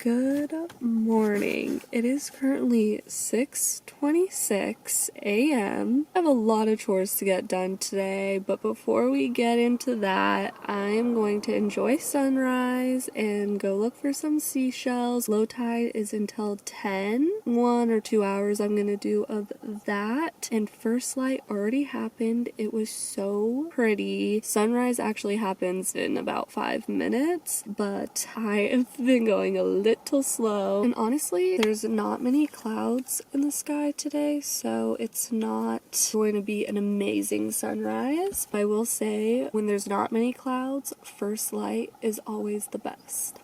Good morning. It is currently 6:26 a.m. I have a lot of chores to get done today, but before we get into that, I am going to enjoy sunrise and go look for some seashells. Low tide is until 10. 1 or 2 hours I'm gonna do of that. And first light already happened. It was so pretty. Sunrise actually happens in about 5 minutes, but I have been going a little slow. And honestly, there's not many clouds in the sky today, so it's not going to be an amazing sunrise. I will say, when there's not many clouds, first light is always the best.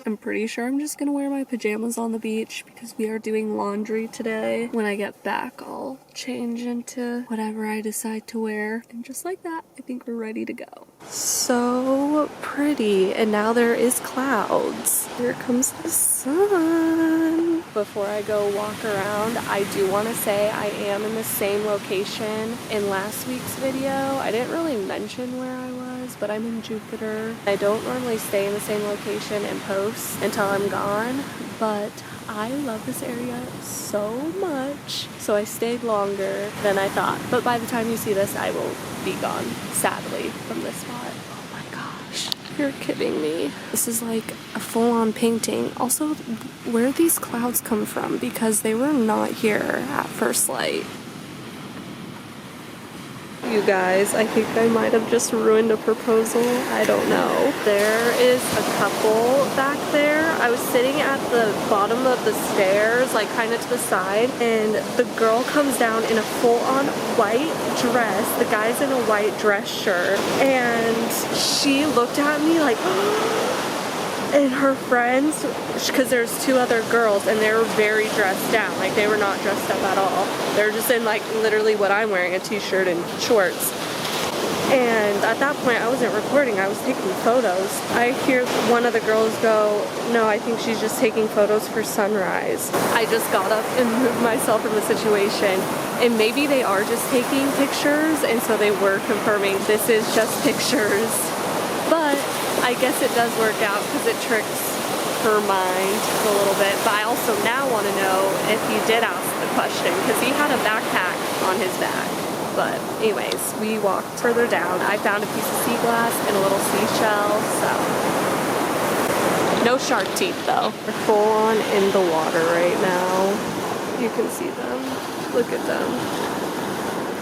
I'm pretty sure I'm just gonna wear my pajamas on the beach because we are doing laundry today. When I get back, I'll change into whatever I decide to wear. And just like that, I think we're ready to go. So pretty. And now there is clouds. Here comes the sun. Before I go walk around, I do want to say I am in the same location in last week's video. I didn't really mention where I was, but I'm in Jupiter. I don't normally stay in the same location and post until I'm gone, but I love this area so much, so I stayed longer than I thought. But by the time you see this, I will be gone, sadly, from this spot. Oh my gosh, you're kidding me. This is like a full-on painting. Also, where did these clouds come from? Because they were not here at first light. You guys, I think I might have just ruined a proposal. I don't know. There is a couple back there. I was sitting at the bottom of the stairs, like kind of to the side, and the girl comes down in a full-on white dress. The guy's in a white dress shirt, and she looked at me like, and her friends, because there's two other girls, and they were very dressed down. Like, they were not dressed up at all. They were just in, like, literally what I'm wearing, a t-shirt and shorts. And at that point, I wasn't recording. I was taking photos. I hear one of the girls go, "No, I think she's just taking photos for sunrise." I just got up and moved myself from the situation. And maybe they are just taking pictures, and so they were confirming this is just pictures. But I guess it does work out because it tricks her mind a little bit. But I also now want to know if he did ask the question, because he had a backpack on his back. But anyways, we walked further down. I found a piece of sea glass and a little seashell, so no shark teeth though. They're full on in the water right now. You can see them. Look at them.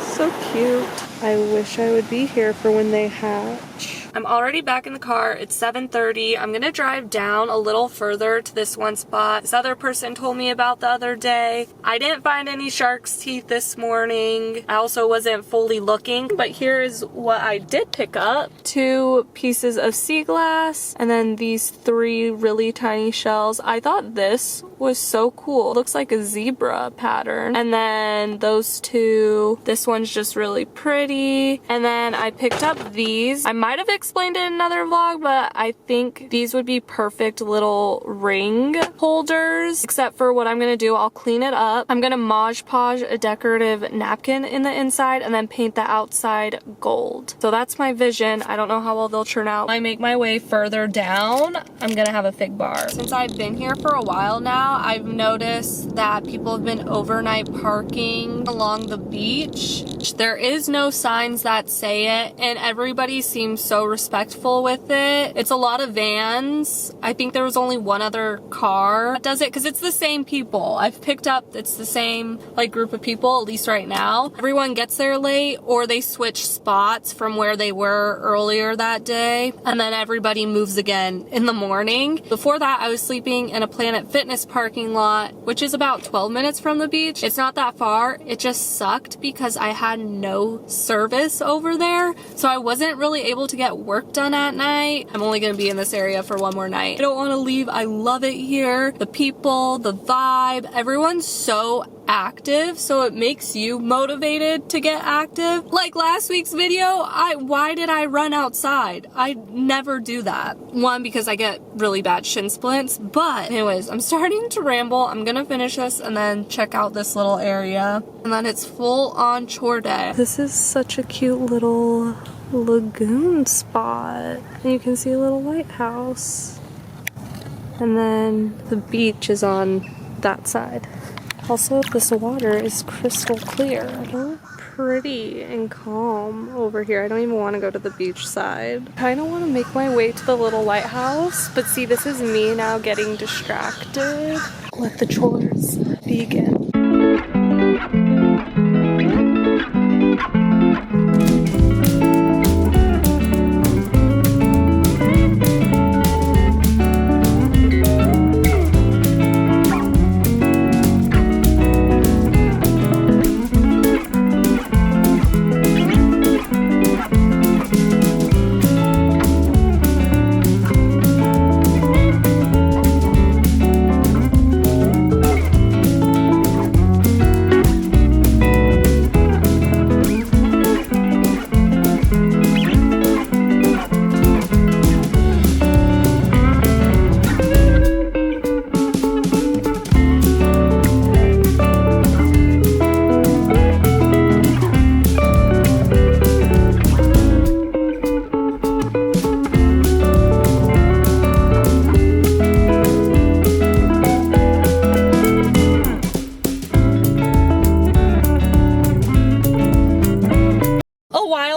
So cute. I wish I would be here for when they hatch. I'm already back in the car. It's 7:30. I'm gonna drive down a little further to this one spot this other person told me about the other day. I didn't find any shark's teeth this morning. I also wasn't fully looking, but here's what I did pick up. 2 pieces of sea glass, and then these 3 really tiny shells. I thought this was so cool. It looks like a zebra pattern. And then those 2, this one's just really pretty. And then I picked up these. I might have explained it in another vlog, but I think these would be perfect little ring holders, except for what I'm gonna do, I'll clean it up. I'm gonna Mod Podge a decorative napkin in the inside and then paint the outside gold. So that's my vision. I don't know how well they'll turn out. When I make my way further down, I'm gonna have a fig bar. Since I've been here for a while now, I've noticed that people have been overnight parking along the beach. There is no signs that say it, and everybody seems so respectful with it. It's a lot of vans. I think there was only one other car that does it, because it's the same people. I've picked up, it's the same like group of people, at least right now. Everyone gets there late, or they switch spots from where they were earlier that day, and then everybody moves again in the morning. Before that, I was sleeping in a Planet Fitness parking lot, which is about 12 minutes from the beach. It's not that far. It just sucked because I had no service over there, so I wasn't really able to get work done at night. I'm only gonna be in this area for one more night. I don't want to leave. I love it here. The people, the vibe, everyone's so active, so it makes you motivated to get active. Like last week's video, why did I run outside? I never do that. One, because I get really bad shin splints, but anyways, I'm starting to ramble. I'm gonna finish this and then check out this little area, and then it's full on chore day. This is such a cute little lagoon spot. And you can see a little lighthouse. And then the beach is on that side. Also, this water is crystal clear. So pretty and calm over here. I don't even want to go to the beach side. I kind of want to make my way to the little lighthouse, but see, this is me now getting distracted. Let the chores begin.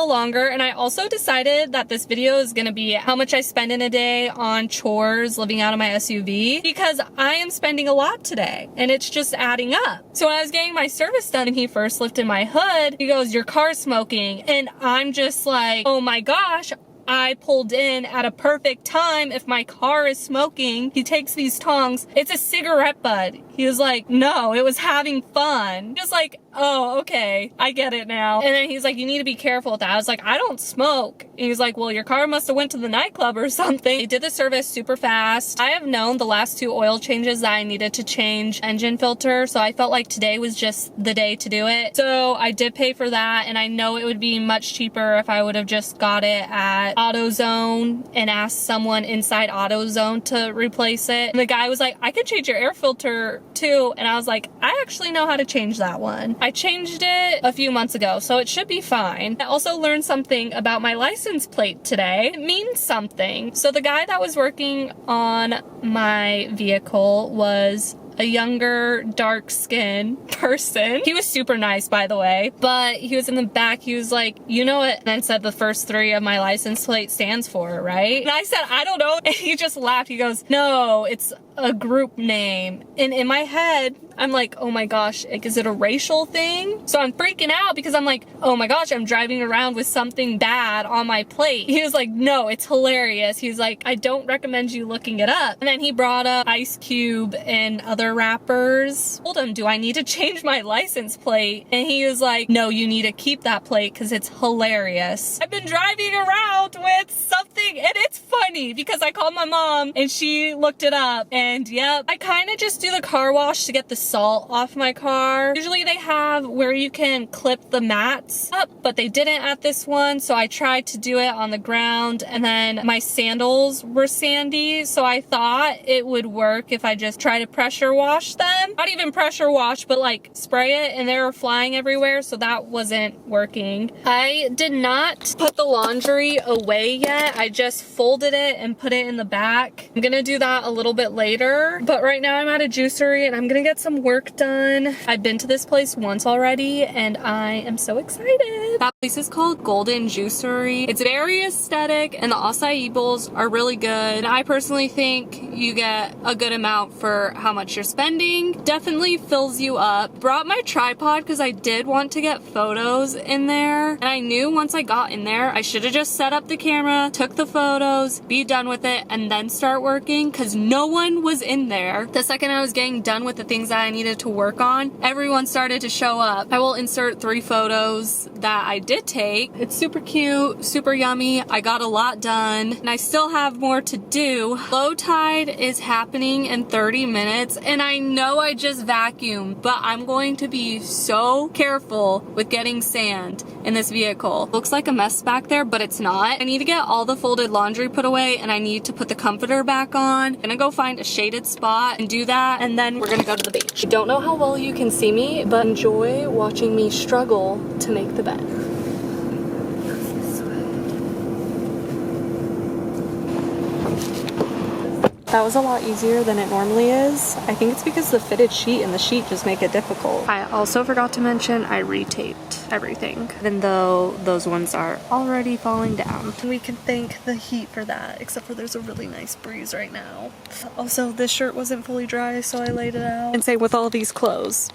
Longer, and I also decided that this video is going to be how much I spend in a day on chores living out of my SUV, because I am spending a lot today and it's just adding up. So when I was getting my service done and he first lifted my hood, he goes, "Your car's smoking," and I'm just like, oh my gosh, I pulled in at a perfect time if my car is smoking. He takes these tongs, it's a cigarette butt. He was like, "No, it was having fun." Just like, oh, okay, I get it now. And then he's like, "You need to be careful with that." I was like, "I don't smoke." And he was like, "Well, your car must have went to the nightclub or something." He did the service super fast. I have known the last 2 oil changes that I needed to change engine filter, so I felt like today was just the day to do it. So I did pay for that, and I know it would be much cheaper if I would have just got it at AutoZone and asked someone inside AutoZone to replace it. And the guy was like, "I can change your air filter too." And I was like, "I actually know how to change that one. I changed it a few months ago, so it should be fine." I also learned something about my license plate today. It means something. So the guy that was working on my vehicle was a younger, dark-skinned person. He was super nice, by the way, but he was in the back. He was like, "You know what?" And then said the first 3 of my license plate stands for, right? And I said, "I don't know." And he just laughed. He goes, "No, it's a group name." And in my head, I'm like, oh my gosh, like, is it a racial thing? So I'm freaking out because I'm like, oh my gosh, I'm driving around with something bad on my plate. He was like, "No, it's hilarious." He's like, "I don't recommend you looking it up." And then he brought up Ice Cube and other rappers. I told him, "Do I need to change my license plate?" And he was like, "No, you need to keep that plate because it's hilarious." I've been driving around with something, and it's funny because I called my mom and she looked it up, and yep, I kind of just do the car wash to get the salt off my car. Usually they have where you can clip the mats up, but they didn't at this one, so I tried to do it on the ground, and then my sandals were sandy, so I thought it would work if I just try to pressure wash them. Not even pressure wash, but like spray it, and they were flying everywhere, so that wasn't working. I did not put the laundry away yet. I just folded it and put it in the back. I'm gonna do that a little bit later, but right now I'm at a juicery and I'm gonna get some work done. I've been to this place once already and I am so excited. That place is called Golden Juicery. It's very aesthetic and the acai bowls are really good. I personally think you get a good amount for how much you're spending. Definitely fills you up. Brought my tripod because I did want to get photos in there, and I knew once I got in there I should have just set up the camera, took the photos, be done with it, and then start working, because no one was in there. The second I was getting done with the things that I needed to work on, everyone started to show up. I will insert 3 photos that I did take. It's super cute, super yummy. I got a lot done and I still have more to do. Low tide is happening in 30 minutes and I know I just vacuumed, but I'm going to be so careful with getting sand in this vehicle. Looks like a mess back there, but it's not. I need to get all the folded laundry put away and I need to put the comforter back on. I'm gonna go find a shaded spot and do that, and then we're gonna go to the beach. I don't know how well you can see me, but enjoy watching me struggle to make the bed. That was a lot easier than it normally is. I think it's because the fitted sheet and the sheet just make it difficult. I also forgot to mention I retaped everything, even though those ones are already falling down. We can thank the heat for that, except for there's a really nice breeze right now. Also, this shirt wasn't fully dry, so I laid it out. And same with all these clothes.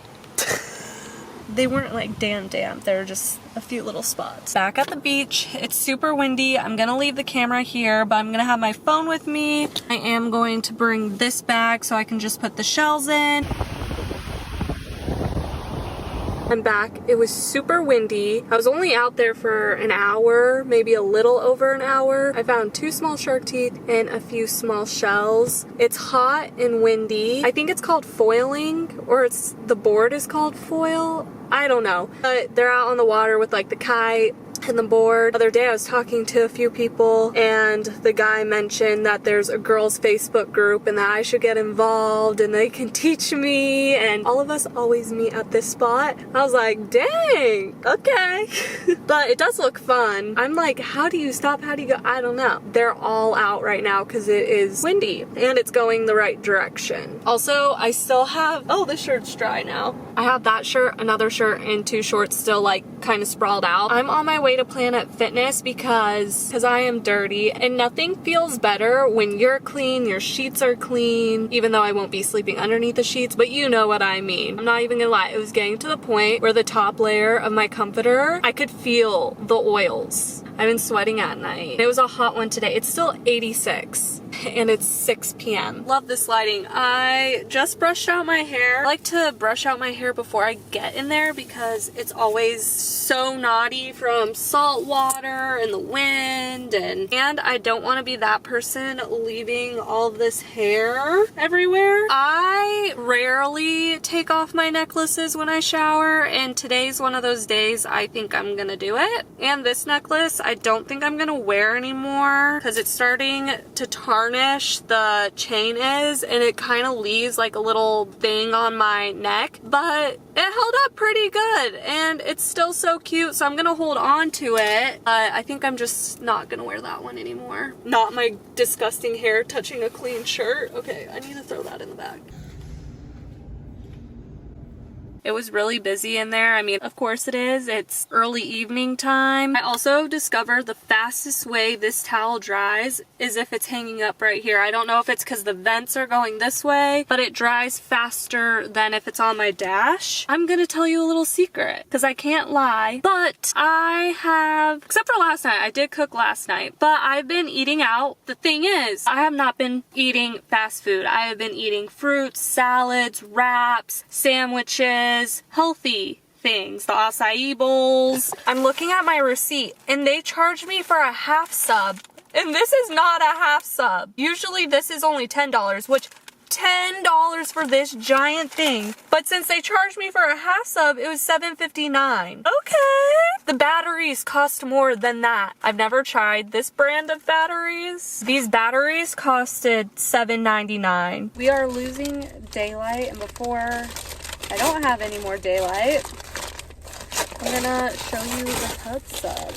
They weren't like damp, they were just a few little spots. Back at the beach, it's super windy. I'm gonna leave the camera here, but I'm gonna have my phone with me. I am going to bring this bag so I can just put the shells in. I'm back. It was super windy. I was only out there for an hour, maybe a little over an hour. I found 2 small shark teeth and a few small shells. It's hot and windy. I think it's called foiling, or the board is called foil. I don't know. But they're out on the water with like the kite and the board. The other day I was talking to a few people and the guy mentioned that there's a girls Facebook group and that I should get involved and they can teach me, and all of us always meet at this spot. I was like, dang, okay. But it does look fun. I'm like, how do you stop? How do you go? I don't know. They're all out right now because it is windy and it's going the right direction. Also, I still have, oh, this shirt's dry now. I have that shirt, another shirt, and 2 shorts still like kind of sprawled out. I'm on my way to Planet Fitness because I am dirty, and nothing feels better when you're clean, your sheets are clean, even though I won't be sleeping underneath the sheets, but you know what I mean. I'm not even gonna lie, it was getting to the point where the top layer of my comforter, I could feel the oils. I've been sweating at night. It was a hot one today. It's still 86 and it's 6 p.m. Love this lighting. I just brushed out my hair. I like to brush out my hair before I get in there because it's always so knotty from salt water and the wind, and I don't want to be that person leaving all this hair everywhere. I rarely take off my necklaces when I shower, and today's one of those days I think I'm gonna do it. And this necklace I don't think I'm gonna wear anymore because it's starting to tarnish, the chain is, and it kind of leaves like a little thing on my neck, but it held up pretty good and it's still so cute, so I'm gonna hold on to it. I think I'm just not gonna wear that one anymore. Not my disgusting hair touching a clean shirt. Okay, I need to throw that in the bag. It was really busy in there. I mean, of course it is. It's early evening time. I also discovered the fastest way this towel dries is if it's hanging up right here. I don't know if it's because the vents are going this way, but it dries faster than if it's on my dash. I'm gonna tell you a little secret because I can't lie, but I have, except for last night, I did cook last night, but I've been eating out. The thing is, I have not been eating fast food. I have been eating fruits, salads, wraps, sandwiches, healthy things, the acai bowls. I'm looking at my receipt and they charged me for a half sub, and this is not a half sub. Usually this is only $10, which $10 for this giant thing, but since they charged me for a half sub, it was $7.59. Okay. The batteries cost more than that. I've never tried this brand of batteries. These batteries costed $7.99. We are losing daylight, and before I don't have any more daylight, I'm gonna show you the tub sub.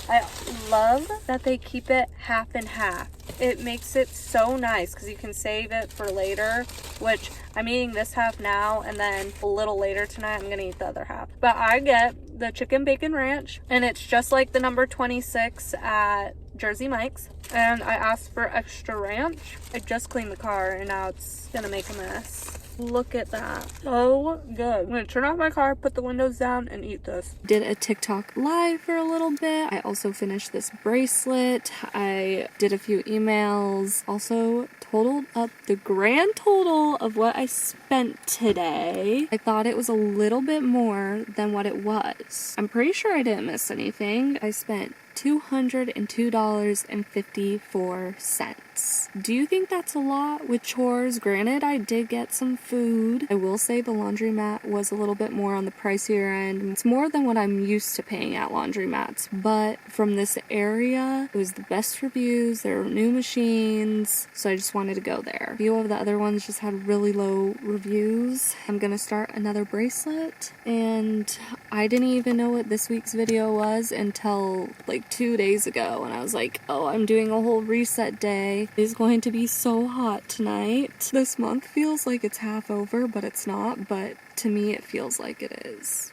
I love that they keep it half and half. It makes it so nice because you can save it for later, which I'm eating this half now, and then a little later tonight I'm gonna eat the other half. But I get the chicken bacon ranch, and it's just like the number 26 at Jersey Mike's, and I asked for extra ranch. I just cleaned the car and now it's gonna make a mess. Look at that. So good. I'm gonna turn off my car, put the windows down, and eat this. Did a TikTok live for a little bit. I also finished this bracelet. I did a few emails. Also totaled up the grand total of what I spent today. I thought it was a little bit more than what it was. I'm pretty sure I didn't miss anything. I spent $202.54. Do you think that's a lot with chores? Granted, I did get some food. I will say the laundromat was a little bit more on the pricier end. It's more than what I'm used to paying at laundromats, but from this area. It was the best reviews. There were new machines, so I just wanted to go there. A few of the other ones just had really low reviews. I'm gonna start another bracelet, and I didn't even know what this week's video was until like 2 days ago, and I was like, oh, I'm doing a whole reset day. It's going to be so hot tonight. This month feels like it's half over, but it's not, but to me it feels like it is.